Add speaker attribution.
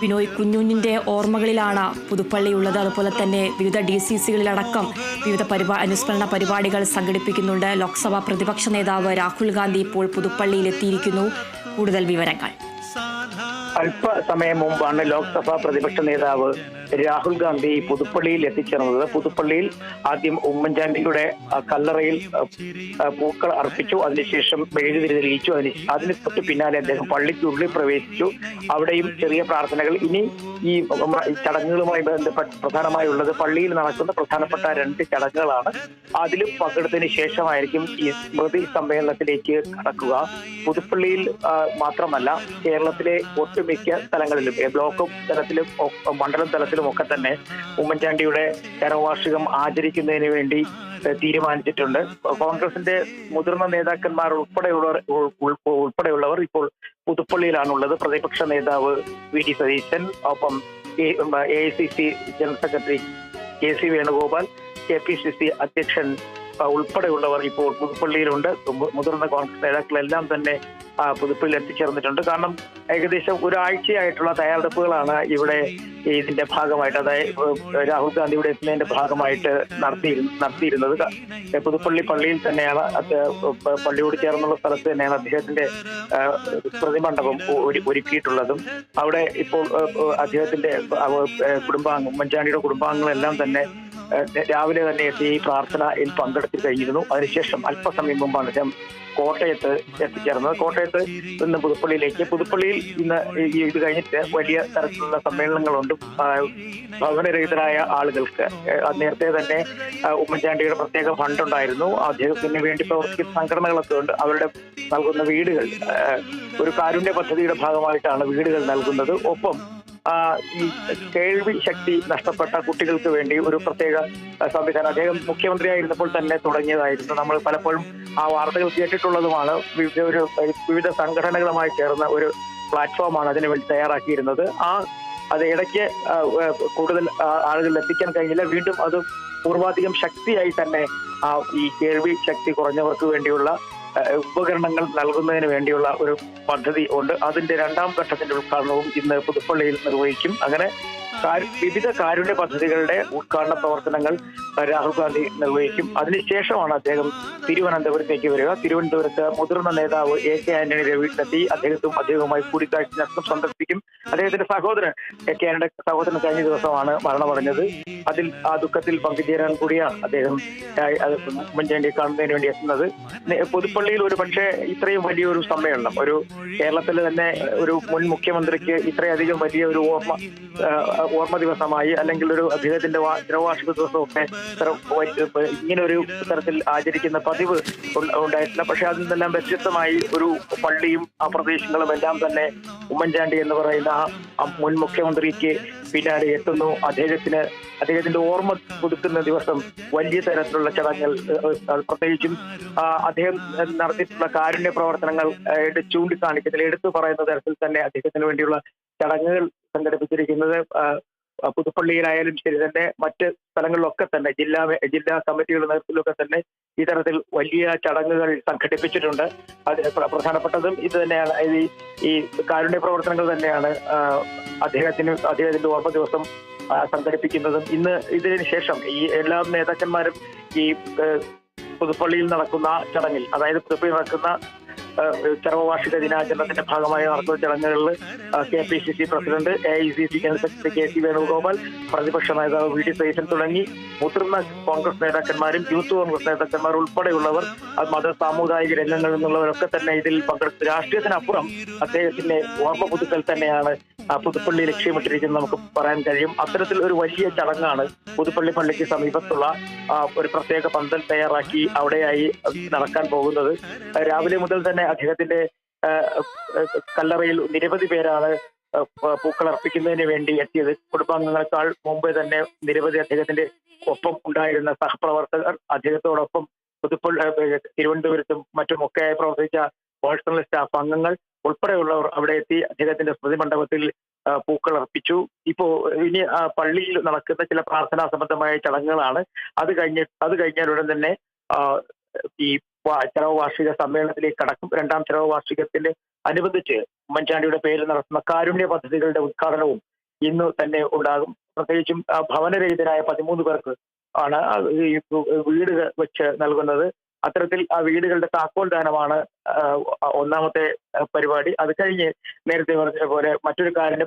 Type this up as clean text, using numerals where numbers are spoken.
Speaker 1: ബിനോയ് കുഞ്ഞുഞ്ഞിന്റെ ഓർമ്മകളിലാണ് പുതുപ്പള്ളിയുള്ളത്. അതുപോലെ തന്നെ വിവിധ DCCകളിലടക്കം വിവിധ അനുസ്മരണ പരിപാടികൾ സംഘടിപ്പിക്കുന്നുണ്ട്. ലോക്സഭാ പ്രതിപക്ഷ നേതാവ് രാഹുൽ ഗാന്ധി ഇപ്പോൾ പുതുപ്പള്ളിയിൽ എത്തിയിരിക്കുന്നു. കൂടുതൽ വിവരങ്ങൾ.
Speaker 2: അല്പസമയം മുമ്പാണ് ലോക്സഭാ പ്രതിപക്ഷ നേതാവ് രാഹുൽ ഗാന്ധി പുതുപ്പള്ളിയിൽ എത്തിച്ചേർന്നത്. പുതുപ്പള്ളിയിൽ ആദ്യം ഉമ്മൻചാണ്ടിയുടെ കല്ലറയിൽ പൂക്കൾ അർപ്പിച്ചു. അതിനുശേഷം മെഴുകുതിരി തെളിയിച്ചു. അതിന് തൊട്ട് പിന്നാലെ അദ്ദേഹം പള്ളിക്കുള്ളിൽ പ്രവേശിച്ചു. അവിടെയും ചെറിയ പ്രാർത്ഥനകൾ. ഇനി ഈ ചടങ്ങുകളുമായി ബന്ധപ്പെട്ട് പ്രധാനമായുള്ളത് പള്ളിയിൽ നടക്കുന്ന പ്രധാനപ്പെട്ട 2 ചടങ്ങുകളാണ്. അതിലും പങ്കെടുത്തതിന് ശേഷമായിരിക്കും ഈ സ്മൃതി സമ്മേളനത്തിലേക്ക് കടക്കുക. പുതുപ്പള്ളിയിൽ മാത്രമല്ല, കേരളത്തിലെ ഒട്ടുമിക്ക സ്ഥലങ്ങളിലും ബ്ലോക്ക് തലത്തിലും മണ്ഡലം തലത്തിലും ഒക്കെ തന്നെ ഉമ്മൻചാണ്ടിയുടെ ചരമവാർഷികം ആചരിക്കുന്നതിന് വേണ്ടി തീരുമാനിച്ചിട്ടുണ്ട്. കോൺഗ്രസിന്റെ മുതിർന്ന നേതാക്കന്മാർ ഉൾപ്പെടെയുള്ളവർ ഇപ്പോൾ പുതുപ്പള്ളിയിലാണുള്ളത്. പ്രതിപക്ഷ നേതാവ് VD സതീശൻ, ഒപ്പം AICC general secretary KC Venugopal, KPCC അധ്യക്ഷൻ ഉൾപ്പെടെയുള്ളവർ ഇപ്പോൾ പുതുപ്പള്ളിയിലുണ്ട്. മുതിർന്ന കോൺഗ്രസ് നേതാക്കളെല്ലാം തന്നെ പുതുപ്പള്ളിയിൽ എത്തിച്ചേർന്നിട്ടുണ്ട്. കാരണം ഏകദേശം ഒരാഴ്ചയായിട്ടുള്ള തയ്യാറെടുപ്പുകളാണ് ഇവിടെ ഇതിന്റെ ഭാഗമായിട്ട്, അതായത് രാഹുൽ ഗാന്ധിയുടെ എത്തുന്നതിന്റെ ഭാഗമായിട്ട് നടത്തിയിരുന്നത്. പുതുപ്പള്ളി പള്ളിയിൽ തന്നെയാണ്, പള്ളിയോട് ചേർന്നുള്ള സ്ഥലത്ത് തന്നെയാണ് അദ്ദേഹത്തിന്റെ പ്രതിമണ്ഡപം ഒരുക്കിയിട്ടുള്ളതും. അവിടെ ഇപ്പോൾ അദ്ദേഹത്തിന്റെ ഉമ്മൻചാണ്ടിയുടെ കുടുംബാംഗങ്ങളെല്ലാം തന്നെ രാവിലെ തന്നെ എത്തി ഈ പ്രാർത്ഥനയിൽ പങ്കെടുത്തു കഴിഞ്ഞിരുന്നു. അതിനുശേഷം അല്പസമയം മുമ്പാണ് അദ്ദേഹം കോട്ടയത്ത് എത്തിച്ചേർന്നത്. കോട്ടയത്ത് നിന്ന് പുതുപ്പള്ളിയിൽ ഇന്ന് ഇത് കഴിഞ്ഞിട്ട് വലിയ തരത്തിലുള്ള സമ്മേളനങ്ങളുണ്ട്. ഭവനരഹിതരായ ആളുകൾക്ക് നേരത്തെ തന്നെ ഉമ്മൻചാണ്ടിയുടെ പ്രത്യേക ഫണ്ട് ഉണ്ടായിരുന്നു. അദ്ദേഹത്തിന് വേണ്ടി പ്രവർത്തിക്കുന്ന സംഘടനകളൊക്കെ ഉണ്ട്. അവരുടെ നൽകുന്ന വീടുകൾ, ഒരു കാരുണ്യ പദ്ധതിയുടെ ഭാഗമായിട്ടാണ് വീടുകൾ നൽകുന്നത്. ഒപ്പം ഈ കേൾവി ശക്തി നഷ്ടപ്പെട്ട കുട്ടികൾക്ക് വേണ്ടി ഒരു പ്രത്യേക സംവിധാനം അദ്ദേഹം മുഖ്യമന്ത്രിയായിരുന്നപ്പോൾ തന്നെ തുടങ്ങിയതായിരുന്നു. നമ്മൾ പലപ്പോഴും ആ വാർത്തകൾ കേട്ടിട്ടുള്ളതുമാണ്. വിവിധ സംഘടനകളുമായി ചേർന്ന ഒരു പ്ലാറ്റ്ഫോമാണ് അതിനു വേണ്ടി തയ്യാറാക്കിയിരുന്നത്. അത് ഇടയ്ക്ക് കൂടുതൽ ആളുകളിൽ എത്തിക്കാൻ കഴിഞ്ഞില്ല. വീണ്ടും അത് പൂർവാധികം ശക്തിയായി തന്നെ ഈ കേൾവി ശക്തി കുറഞ്ഞവർക്ക് വേണ്ടിയുള്ള ഉപകരണങ്ങൾ നൽകുന്നതിന് വേണ്ടിയുള്ള ഒരു പദ്ധതി ഉണ്ട്. അതിന്റെ 2ാം ഘട്ടത്തിന്റെ ഉദ്ഘാടനവും ഇന്ന് പുതുപ്പള്ളിയിൽ നിർവഹിക്കും. അങ്ങനെ വിവിധ കാരുണ്യ പദ്ധതികളുടെ ഉദ്ഘാടന പ്രവർത്തനങ്ങൾ രാഹുൽ ഗാന്ധി നിർവഹിക്കും. അതിനുശേഷമാണ് അദ്ദേഹം തിരുവനന്തപുരത്തേക്ക് വരിക. തിരുവനന്തപുരത്ത് മുതിർന്ന നേതാവ് AK ആന്റണിയുടെ വീട്ടിലെത്തി അദ്ദേഹവുമായി കൂടിക്കാഴ്ച നടത്തും, സന്ദർശിക്കും. അദ്ദേഹത്തിന്റെ സഹോദരൻ AK ആന്റണിയുടെ സഹോദരൻ കഴിഞ്ഞ ദിവസമാണ് മരണമടഞ്ഞത്. ആ ദുഃഖത്തിൽ പങ്കുചേരാൻ കൂടിയാണ് അദ്ദേഹം ഉമ്മൻചാണ്ടിയെ കാണുന്നതിന് വേണ്ടി എത്തുന്നത്. പുതുപ്പള്ളിയിൽ ഒരു പക്ഷേ ഇത്രയും വലിയൊരു സമ്മേളനം, ഒരു കേരളത്തിൽ തന്നെ ഒരു മുൻ മുഖ്യമന്ത്രിക്ക് ഇത്രയധികം വലിയ ഒരു ഓർമ്മ ദിവസമായി, അല്ലെങ്കിൽ ഒരു അദ്ദേഹത്തിന്റെ ജന്മവാർഷിക ദിവസമൊക്കെ ഇങ്ങനെ ഒരു തരത്തിൽ ആചരിക്കുന്ന പതിവ് ഉണ്ടായിട്ടില്ല. പക്ഷെ അതിൽ നിന്നെല്ലാം വ്യത്യസ്തമായി ഒരു പള്ളിയും ആ പ്രദേശങ്ങളും എല്ലാം തന്നെ ഉമ്മൻചാണ്ടി എന്ന് പറയുന്ന ആ മുൻ മുഖ്യമന്ത്രിക്ക് പിന്നാലെ എത്തുന്നു. അദ്ദേഹത്തിന്റെ ഓർമ്മ പുതുക്കുന്ന ദിവസം വലിയ തരത്തിലുള്ള ചടങ്ങുകൾ, പ്രത്യേകിച്ചും അദ്ദേഹം നടത്തിയിട്ടുള്ള കാരുണ്യ പ്രവർത്തനങ്ങൾ ചൂണ്ടിക്കാണിക്കുന്നതിൽ എടുത്തു പറയുന്ന തരത്തിൽ തന്നെ അദ്ദേഹത്തിന് വേണ്ടിയുള്ള ചടങ്ങുകൾ സംഘടിപ്പിച്ചിരിക്കുന്നത്. പുതുപ്പള്ളിയിലായാലും ശരി തന്നെ മറ്റ് സ്ഥലങ്ങളിലൊക്കെ തന്നെ ജില്ലാ കമ്മിറ്റികളുടെ നേതൃത്വത്തിലൊക്കെ തന്നെ ഇത്തരത്തിൽ വലിയ ചടങ്ങുകൾ സംഘടിപ്പിച്ചിട്ടുണ്ട്. പ്രധാനപ്പെട്ടതും ഇത് തന്നെയാണ്. ഈ കാരുണ്യ പ്രവർത്തനങ്ങൾ തന്നെയാണ് അദ്ദേഹത്തിന്റെ ഓർമ്മ ദിവസം സംഘടിപ്പിക്കുന്നതും. ഇതിന് ശേഷം ഈ എല്ലാ നേതാക്കന്മാരും ഈ പുതുപ്പള്ളിയിൽ നടക്കുന്ന ചടങ്ങിൽ, അതായത് പുതുപ്പള്ളിയിൽ നടക്കുന്ന ചരമവാർഷിക ദിനാചരണത്തിന്റെ ഭാഗമായി നടക്കുന്ന ചടങ്ങുകളിൽ KPCC president, AICC general secretary KC Venugopal, പ്രതിപക്ഷ നേതാവ് VD സതീശൻ തുടങ്ങി മുതിർന്ന കോൺഗ്രസ് നേതാക്കന്മാരും യൂത്ത് കോൺഗ്രസ് നേതാക്കന്മാർ ഉൾപ്പെടെയുള്ളവർ, സാമുദായിക രംഗങ്ങളിൽ നിന്നുള്ളവരൊക്കെ തന്നെ ഇതിൽ പങ്കെടുത്ത് രാഷ്ട്രീയത്തിനപ്പുറം അദ്ദേഹത്തിന്റെ ഓർമ്മ പുതുക്കൽ തന്നെയാണ് പുതുപ്പള്ളി ലക്ഷ്യമിട്ടിരിക്കുന്നത് നമുക്ക് പറയാൻ കഴിയും. അത്തരത്തിൽ ഒരു വലിയ ചടങ്ങാണ് പുതുപ്പള്ളി പള്ളിക്ക് സമീപത്തുള്ള ഒരു പ്രത്യേക പന്തൽ തയ്യാറാക്കി അവിടെയായി നടക്കാൻ പോകുന്നത്. രാവിലെ മുതൽ തന്നെ അദ്ദേഹത്തിന്റെ കല്ലറയിൽ നിരവധി പേരാണ് പൂക്കൾ അർപ്പിക്കുന്നതിന് വേണ്ടി എത്തിയത്. കുടുംബാംഗങ്ങളെക്കാൾ മുമ്പേ തന്നെ നിരവധി അദ്ദേഹത്തിന്റെ ഒപ്പം ഉണ്ടായിരുന്ന സഹപ്രവർത്തകർ, അദ്ദേഹത്തോടൊപ്പം തിരുവനന്തപുരത്തും മറ്റുമൊക്കെ പ്രവർത്തിച്ച പേഴ്സണൽ സ്റ്റാഫ് അംഗങ്ങൾ ഉൾപ്പെടെയുള്ളവർ അവിടെ എത്തി അദ്ദേഹത്തിന്റെ സ്മൃതി മണ്ഡപത്തിൽ പൂക്കൾ അർപ്പിച്ചു. ഇനി പള്ളിയിൽ നടക്കുന്ന ചില പ്രാർത്ഥനാ സംബന്ധമായ ചടങ്ങുകളാണ്. അത് കഴിഞ്ഞാൽ ഉടൻ തന്നെ ഈ ചരമ വാർഷിക സമ്മേളനത്തിലേക്ക് കടക്കും. 2ാം ചരമ വാർഷികത്തിന്റെ അനുബന്ധിച്ച് ഉമ്മൻചാണ്ടിയുടെ പേരിൽ നടത്തുന്ന കാരുണ്യ പദ്ധതികളുടെ ഉദ്ഘാടനവും ഇന്ന് തന്നെ ഉണ്ടാകും. പ്രത്യേകിച്ചും ഭവനരഹിതരായ 13 പേർക്ക് ആണ് ഈ വീട് വെച്ച് നൽകുന്നത്. അത്തരത്തിൽ ആ വീടുകളുടെ താക്കോൽ ദാനമാണ് ഒന്നാമത്തെ പരിപാടി. അത് കഴിഞ്ഞ് നേരത്തെ പറഞ്ഞ പോലെ മറ്റൊരു കാരുണ്യ